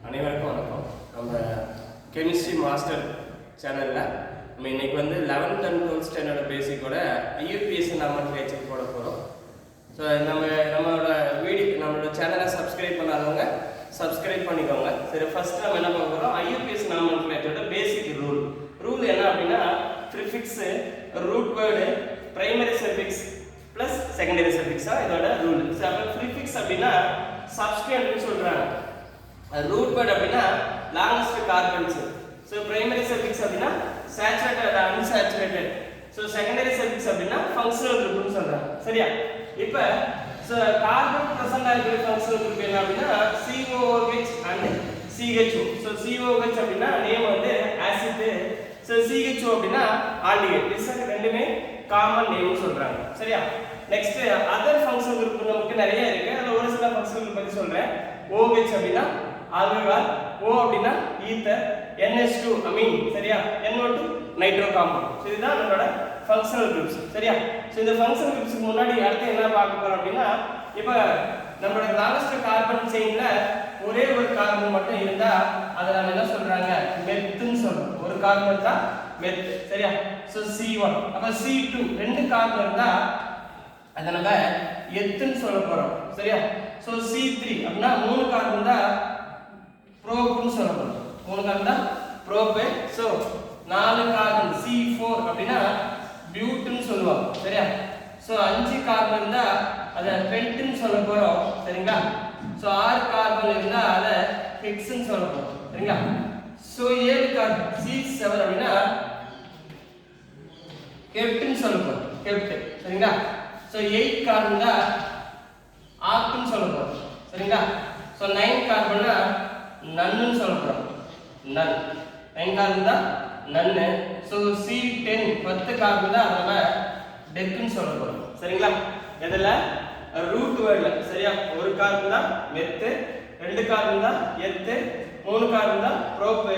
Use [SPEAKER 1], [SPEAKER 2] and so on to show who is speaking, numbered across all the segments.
[SPEAKER 1] அனைவருக்கும் வணக்கம். நம்ம கெமிஸ்ட்ரி மாஸ்டர் சேனலில் நம்ம இன்னைக்கு வந்து 11th and 12th ஸ்டாண்டர்ட் பேசிக்கோட IUPAC நாமென்க்ளேச்சர் போட போகிறோம். ஸோ நம்மளோட நம்மளோட சேனலை சப்ஸ்கிரைப் பண்ணாதவங்க சப்ஸ்கிரைப் பண்ணிக்கோங்க. சரி, ஃபர்ஸ்ட் நம்ம என்ன பண்ண போகிறோம், IUPAC நாமென்க்ளேச்சரோட பேசிக் ரூல் என்ன அப்படின்னா, prefix, root word, primary suffix plus secondary சஃபிக்ஸா இதோட ரூல். அப்போ ப்ரிஃபிக்ஸ் அப்படின்னா சப்ஸ்டிட்யூட்னு சொல்கிறாங்க. ரூட் வேர்ட் அப்படின்னா longest carbons. So primary suffix அப்படின்னா saturated unsaturated. So secondary suffix அப்படின்னா ஃபங்க்ஷனல் குரூப்னு சொல்றாங்க. சரியா? இப்போ கார்பன் பிரசன்ட் ஆகிற ஃபங்க்ஷனல் குரூப் என்ன அப்படின்னா COOH and CHO. So COOH அப்படின்னா நேம் வந்து ஆசிட், ஸோ CHO அப்படின்னா ஆல்டிஹைட். இது ரெண்டுமே காமன் நேம்னு சொல்றாங்க. சரியா? நெக்ஸ்ட் அதர் ஃபங்க்ஷனல் குரூப் நமக்கு நிறைய இருக்கு. அதில் ஒரு சில ஃபங்க்ஷனல் குரூப் பற்றி சொல்றேன். OH அப்படின்னா ஆல்கஹால், O அப்படின்னா ஈத்தர், NH2 அமீன். சரியா? NO2 nitro compound. ஸோ இதுதான் நம்மளோட ஃபங்க்ஷனல் குரூப்ஸ். சரியா? ஸோ இந்த ஃபங்க்ஷனல் குரூப்ஸ்க்கு முன்னாடி அடுத்து என்ன பார்க்க போறோம் அப்படின்னா, இப்போ நம்மளோட லாஸ்ட் கார்பன் செயின்ல ஒரே ஒரு கார்பன் மட்டும் இருந்தா அதை நம்ம என்ன சொல்றாங்க, மெத்துன்னு சொல்றோம். ஒரு கார்பன் தான் மெத். சரியா? So C1. அப்ப C2 ரெண்டு கார்பன் இருந்தா அதை நம்ம எத்துன்னு சொல்ல போறோம். சரியா? ஸோ C3 அப்படின்னா மூணு கார்பன் தான் ப்ரோப்னு சொல்லணும். மூணு கார்பன் தான் ப்ரோப். ஸோ நாலு கார்பன் C4 அப்படின்னா பியூட்னு சொல்லுவாங்க. சரியா? ஸோ 5 கார்பன் இருந்தா அதை பென்ட்னு சொல்ல போறோம். சரிங்களா? ஸோ 6 கார்பன் இருந்தா அதை ஹெக்ஸ்னு சொல்ல போறோம். சரிங்களா? ஸோ 7 கார்பன் C7 அப்படின்னா கெப்ட்னு சொல்ல போறோம். கெப்ட். சரிங்களா? ஸோ 8 கார்பன் தான் ஆக்ட்னு சொல்ல போறோம். சரிங்களா? ஸோ 9 கார்பன்னா நன்னு சொல்ல போறோம். நன். 9 கார்பன் தான் நன்னு. ஸோ C10 10 கார்பன் தான் நம்ம டெக்குன்னு சொல்ல போறோம். சரிங்களா? இதில் ரூட் வேர்ட்ல சரியா, ஒரு கார்பன் தான் மெத்து, 2 கார்பன் தான் எத்து, 3 கார்பன் தான் ப்ரோப்பு,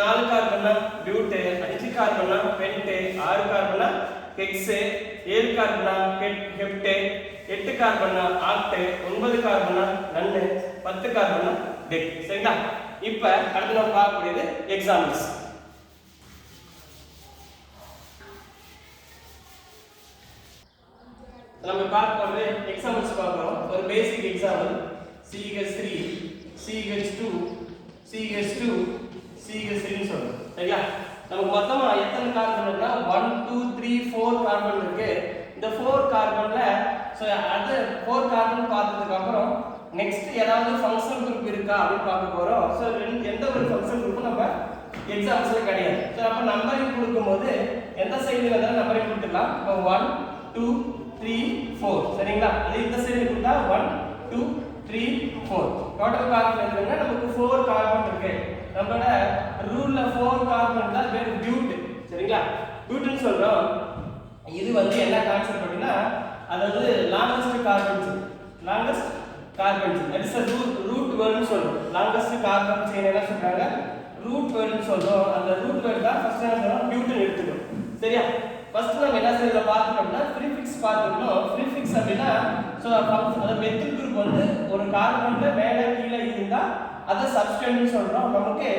[SPEAKER 1] 4 கார்பன் தான் பியூட்டு, 5 கார்பன் தான் பென்ட், 6 கார்பன் தான் ஹெக்ஸ், 7 கார்பன் தான் ஹெப்ட், 8 கார்பன் தான் ஆக்ட், 9 கார்பன் தான் நன்னு, 10 கார்பன் தான் டெக். சரிங்களா? இப்போ அடுத்து நம்ம பார்க்கக்கூடியது எக்ஸாம்பிள்ஸ். நம்ம பார்க்க போறது எக்ஸாம்பிள்ஸ் பார்க்கிறோம். ஒரு பேசிக் example CH3 CH2 CH2 CH3 ன்னு சொல்றோம். சரியா? நமக்கு மொத்தமா எத்தனை கார்பன் இருக்குன்னா 1 2 3 4 கார்பன் இருக்கு. இந்த 4 கார்பன்ல சோ அது 4 கார்பன் பார்த்ததுக்கு அப்புறம் நெக்ஸ்ட் ஏதாவது ஃபங்க்ஷனல் குரூப் இருக்கா அப்படின்னு பார்க்க போறோம். சோ எந்த ஒரு ஃபங்க்ஷனல் குரூப்பும் நம்ம எக்ஸாம்பிள்ஸ்ல கிடையாது. சோ அப்ப நம்பரிங் கொடுக்கும்போது எந்த சைடுல இருந்தாலும் நம்பரிங் கொடுத்துக்கலாம். இப்போ 1 2 3 4. சரிங்களா? அது இந்த சைடு கொடுத்தா 1 2 3 4. டோட்டல் கார்பன் எதுன்னா நமக்கு 4 கார்பன் இருக்கு. நம்மளோட ரூல்ல 4 கார்பன் தான் பேர் பியூட். சரிங்களா? பியூட்னு சொல்றோம். இது வந்து என்ன கான்செப்ட் அப்படின்னா, அதாவது longest carbon that is a root வேர்ட்னு சொல்றோம். லாங்கஸ்ட் கார்பன் செயின் என்ன சொல்றாங்க, ரூட் வேர்ட்னு சொல்றோம். அந்த ரூட் வேர்ட் தான் ஃபர்ஸ்ட் என்ன சொல்றோம், பியூட்னு எடுத்துக்கணும். சரியா? ஃபர்ஸ்ட் நம்ம என்ன செய்யறத பார்த்தோம்னா ப்ரீஃபிக்ஸ் பார்த்துக்கணும். ப்ரீஃபிக்ஸ் அப்படின்னா சோ அந்த மெத்தில் குரூப் வந்து ஒரு கார்பன்ல மேலே கீழே இருந்தா அதை சப்ஸ்டிட்யூட்னு சொல்றோம். நமக்கு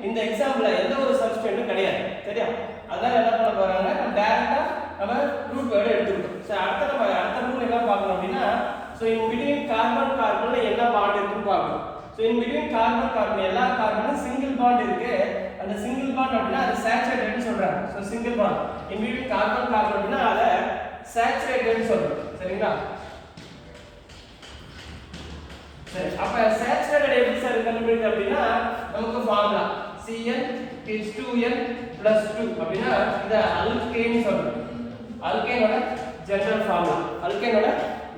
[SPEAKER 1] இந்த எக்ஸாம்பிள்ல எந்த ஒரு சப்ஸ்டிட்யூட்டும் கிடையாது. சரியா? அதான் என்ன பண்ண போறாங்க, நம்ம டைரக்டா நம்ம ரூட் வேர்ட் எடுத்துக்கிட்டோம். சோ அடுத்த ரூல் என்ன பார்க்கணும் அப்படின்னா, சோ இன் பிட்வீன் கார்பன்ல என்ன பாண்ட் இருக்குன்னு பார்க்கணும். சோ இன் பிட்வீன் கார்பன் எல்லா கார்பனும் சிங்கிள் பாண்ட் இருக்கு. அந்த சிங்கிள் பாண்ட் அப்படின்னா அது சேச்சுரேட்டட்னு சொல்றாங்க. So single bond in between carbon அப்படின்னா அதை சேச்சுரேட்டட்னு சொல்றோம். சரிங்களா? சரி, அப்ப சேச்சுரேட்டட் எப்படி சார் கண்டுபிடிக்கிறது அப்படின்னா நமக்கு ஃபார்முலா CnH2n+2 அப்படின்னா இத அல்கேன் சொல்றோம். அல்கேனோட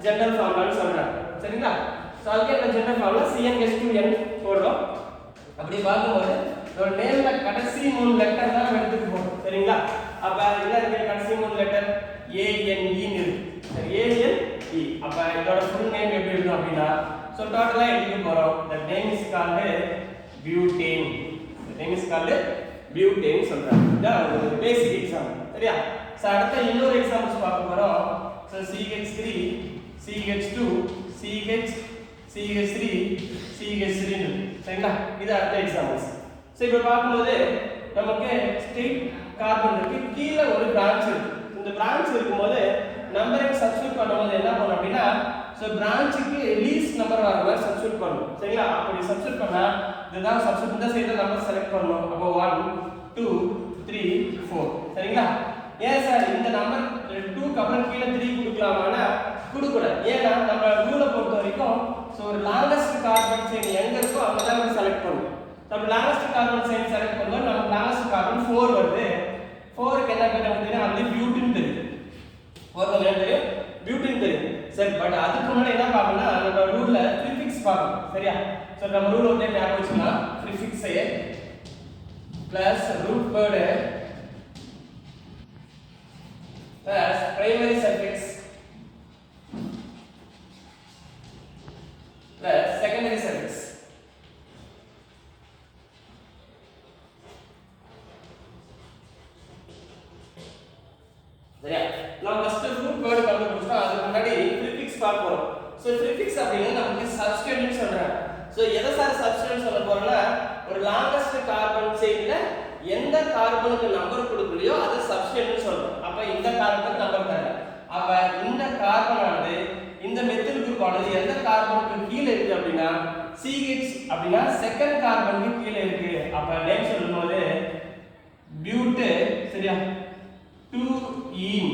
[SPEAKER 1] ஜெனரல் ஃபார்முலான்னு சொல்றாங்க. சரிங்களா? சோ அல்கேனோட ஜெனரல் ஃபார்முலா CnH2n போடுறோம். அப்படி பார்க்கும்போது ஒரு நேம்ல கடைசி 3 லெட்டர் தான் நம்ம எடுத்துக்க போறோம். சரிங்களா? அப்ப என்ன இருக்கு, கடைசி 3 லெட்டர் ANE ன்னு இருக்கு. சரி, ANE. அப்ப இதோட ஃபுல் நேம் எப்படி இருக்கும் அப்படின்னா, சோ டோட்டலா எழுதிக்க போறோம். the name is called butane சொல்றாங்க. இதான் ஒரு பேசிக் எக்ஸாம்பிள். சரியா? சோ அடுத்து இன்னொரு எக்ஸாம்பிள்ஸ் பார்க்க போறோம். So CH3 CH2 CH CH3 CH3 சரிங்களா இது அடுத்த எக்ஸாம்பிள்ஸ் சோ இப்போ பாக்கும்போது நமக்கு ஸ்ட்ரெயிட் கார்பன் இருக்கு கீழ ஒரு பிரான்ச் இருக்கு இந்த பிரான்ச் இருக்கும்போது நம்பரிங் சப்ஸ்டிட்யூட் பண்ணும்போது என்ன பண்ணனும் அப்படினா சோ பிரான்ச்சுக்கு லீஸ்ட் நம்பர் வர மாதிரி சப்ஸ்டிட்யூட் பண்ணனும் சரிங்களா அப்படி சப்ஸ்டிட்யூட் பண்ணா இதுதான் சப்ஸ்டிட்யூட் இந்த சைடுல நம்பர் செலக்ட் பண்ணனும் அப்போ 1 2 3 4 சரிங்களா ஏன் சார் இந்த நம்பர் 2 க்கு அப்புறம் கீழ 3 கொடுக்கலாமானா கொடுக்கூடாது ஏன்னா நம்ம ரூல பொறுத்த வரைக்கும் சோ ஒரு லாங்கஸ்ட் கார்பன் செயின் எங்க இருக்கோ அங்க தான் நம்ம செலக்ட் பண்ணனும் நம்ம லாங்கஸ்ட் கார்பன் செயின் செலக்ட் பண்ணும்போது நம்ம லாங்கஸ்ட் கார்பன் 4 வருது 4 க்கு என்ன பேர் நமக்கு தெரியும் அது பியூட்டின் தெரியும் 4 க்கு என்ன தெரியும் பியூட்டின் தெரியும் சரி பட் அதுக்கு முன்னாடி என்ன பார்க்கணும்னா நம்ம ரூல்ல ப்ரீஃபிக்ஸ் பார்க்கணும் சரியா சோ நம்ம ரூல் வந்து ஞாபகம் வச்சுக்கலாம் prefix plus root word plus primary suffix plus secondary suffix சரியா நம்ம ஃபர்ஸ்ட் ரூட் வேர்ட் கண்டுபிடிச்சோம் அதுக்கு முன்னாடி ப்ரீஃபிக்ஸ் பார்க்க போறோம் சோ ப்ரீஃபிக்ஸ் அப்படினா நமக்கு சப்ஸ்டிட்யூட் சொல்றாங்க சோ எதை சார் சப்ஸ்டிட்யூட் சொல்ல போறோம்னா ஒரு லாங்கஸ்ட் கார்பன் செயின்ல எந்த கார்பனுக்கு நம்பர் கொடுக்கலையோ அது சப்ஸ்டிட்யூட் சொல்றோம் அப்ப இந்த கார்பனுக்கு நம்பர் தரல அப்ப இந்த கார்பனானது இந்த மெத்தில் குரூப் ஆனது எந்த கார்பனுக்கு கீழ இருக்கு அப்படினா CH அப்படினா செகண்ட் கார்பனுக்கு கீழ இருக்கு அப்ப நேம் சொல்லும்போது பியூட் சரியா 2ene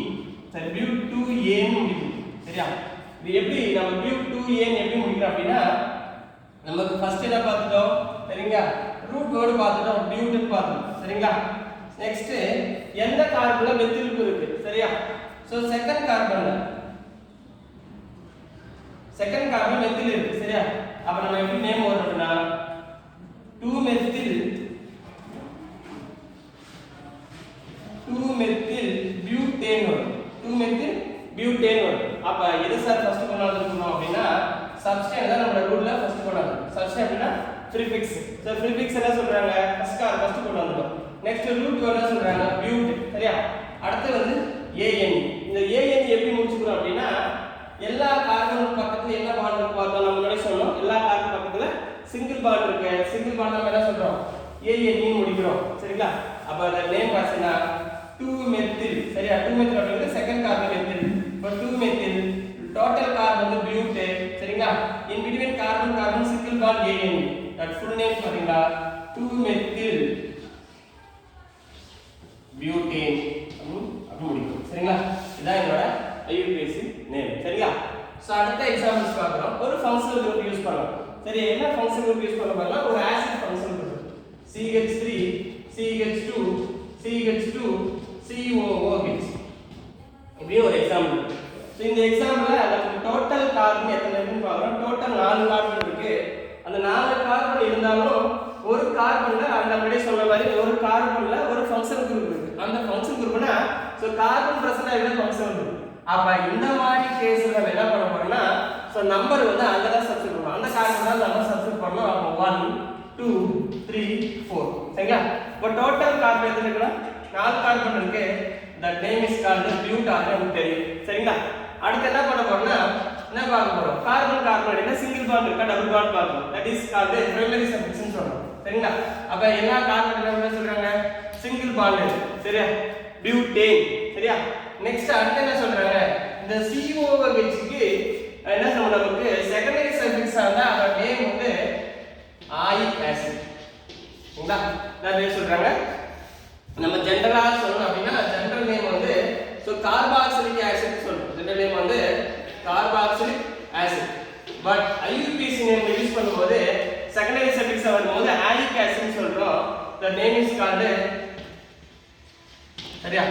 [SPEAKER 1] சரி பியூட் 2ane முடிக்கும் சரியா இது எப்படி நம்ம பியூட் 2ane எப்படி முடிக்கிறோம் அப்படினா நமக்கு ஃபர்ஸ்ட் என்ன பார்த்துட்டோம் சரிங்களா ரூட் வேர்ட் பார்த்துட்டோம் பியூட்னு பார்த்தோம் சரிங்களா நெக்ஸ்ட் எந்த கார்பன்ல மெத்தில் குரூப் இருக்கு சரியா சோ செகண்ட் கார்பன் மெத்தில் இருக்கு சரியா அப்ப நம்ம எப்படி நேம் வரணும்னா 2 மெத்தில் பியூட்டேன் வரும் 2 மெத்தில் பியூட்டேன் வரும் அப்ப எது சார் ஃபர்ஸ்ட் கொண்டாந்து இருக்கணும் அப்படினா சப்ஸ்டிட்யூட் தான் நம்ம ரூல்ல ஃபர்ஸ்ட் கொண்டாந்து சப்ஸ்டிட்யூட் அப்படினா ப்ரீஃபிக்ஸ் சோ ப்ரீஃபிக்ஸ் என்ன சொல்றாங்க ஃபர்ஸ்ட் கொண்டு வந்துட்டோம் நெக்ஸ்ட் ரூட் வேர்ட் சொல்றாங்க பியூட் சரியா அடுத்து வந்து AN இந்த AN எப்படி முடிச்சுக்கிறோம் அப்படினா எல்லா கார்பன் பக்கத்துல என்ன பாண்ட் இருக்கு பார்த்தோம் நம்ம முன்னாடி சொன்னோம் எல்லா கார்பன் பக்கத்துல சிங்கிள் பாண்ட் இருக்கு சிங்கிள் பாண்ட் நம்ம என்ன சொல்றோம் AN முடிக்கிறோம் சரிங்களா அப்ப அந்த நேம் பார்த்தீங்கன்னா 2 மெத்தில் சரியா 2 மெத்தில் அப்படிங்கிறது செகண்ட் கார்பன் மெத்தில் இப்போ 2 மெத்தில் டோட்டல் கார்பன் வந்து பியூட் சரிங்களா in between carbon single bond AN that full name பாத்தீங்களா 2 மெத்தில் பியூட்டேன் அப்படி முடிக்கும் சரிங்களா இதான் என்னோட IUPAC நேம் சரிங்களா சோ அடுத்த எக்ஸாம்பிள்ஸ் பார்க்கறோம் ஒரு ஃபங்க்ஷனல் குரூப் யூஸ் பண்ணலாம் சரி என்ன ஃபங்க்ஷனல் குரூப் யூஸ் பண்ண போறோம்னா ஒரு acid functional group CH3 CH2 CH2 COOH இப்படி ஒரு எக்ஸாம்பிள் சோ இந்த எக்ஸாம்பிள்ல நமக்கு டோட்டல் கார்பன் எத்தனை இருக்குன்னு பார்க்கறோம் டோட்டல் 4 கார்பன் இருக்கு அந்த 4 கார்பன் இருந்தாலும் ஒரு கார்பன்ல அந்த முன்னாடி சொன்ன மாதிரி ஒரு கார்பன்ல ஒரு ஃபங்க்ஷனல் குரூப் இருக்கு அந்த ஃபங்க்ஷனல் குரூப்னா சோ கார்பன் பிரசன்ட் ஆகிற ஃபங்க்ஷனல் குரூப் அப்ப இந்த மாதிரி கேஸ்ல நம்ம என்ன பண்ண போறோம்னா சோ நம்பர் வந்து அங்க தான் சப்ஸ்டிட்யூட் பண்ணனும் அந்த கார்பன் தான் நம்ம சப்ஸ்டிட்யூட் பண்ணனும் அப்ப 1 2 3 4 சரிங்களா இப்போ டோட்டல் கார்பன் எத்தனை இருக்குன்னா 4 கார்பன் இருக்கு that name is called பியூட் நமக்கு தெரியும் சரிங்களா அடுத்து என்ன பண்ண போறோம்னா என்ன பார்க்க போறோம் கார்பன் இடையில சிங்கிள் பாண்ட் இருக்கா டபுள் பாண்ட் பார்க்கணும் that is called primary suffix ன்னு சொல்றோம் சரிங்களா அப்ப எல்லா கார்பன் என்ன சொல்றாங்க சிங்கிள் பாண்ட் சரியா பியூட்டேன் சரியா நெக்ஸ்ட் அடுத்து என்ன சொல்றாங்க இந்த COOH க்கு என்ன சொல்றாங்க நமக்கு செகண்டரி சஃபிக்ஸ் ஆனா அதோட நேம் வந்து ஆயிக் ஆசிட் சரிங்களா நான் சொல்றாங்க நம்ம ஜெனரலா சொல்லணும் அப்படினா ஜெனரல் நேம் வந்து சோ கார்பாக்சிலிக் ஆசிட் சொல்றோம் ஜெனரல் நேம் வந்து carboxylic acid but IUPAC name use பண்ணும்போது செகண்டரி சஃபிக்ஸ் வரும்போது ஆயிக் ஆசிட் சொல்றோம் the name is called சரியா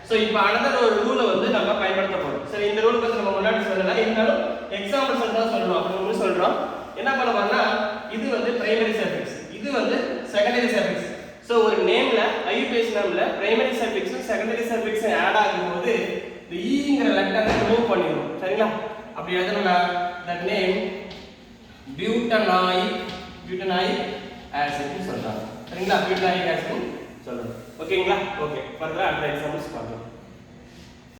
[SPEAKER 1] சோ இப்போ another ஒரு ரூல வந்து நம்ம பயன்படுத்த போறோம் சரி இந்த ரூல் பத்தி நம்ம முன்னாடி சொல்லல இருந்தாலும் எக்ஸாம்பிள்ஸ் தான் சொல்லணும் அப்படி சொல்றோம் என்ன பண்ண போறோம்னா இது வந்து பிரைமரி சஃபிக்ஸ் இது வந்து செகண்டரி சஃபிக்ஸ் சோ ஒரு நேம்ல IUPAC நேம்ல பிரைமரி சஃபிக்ஸும் செகண்டரி சஃபிக்ஸும் ஆட் ஆகும்போது இந்த ங்கிற லெட்டரை ரிமூவ் பண்ணிடுவோம் சரிங்களா அப்படி எழுதணும்னா that name பியூட்டனாயிக் ஆசிட் சொல்றாங்க சரிங்களா பியூட்டனாயிக் ஆசிட் சொல்றோம் ஓகேங்களா ஓகே ஃபர்தரா அடுத்த எக்ஸாம்பிள்ஸ் பார்க்கலாம்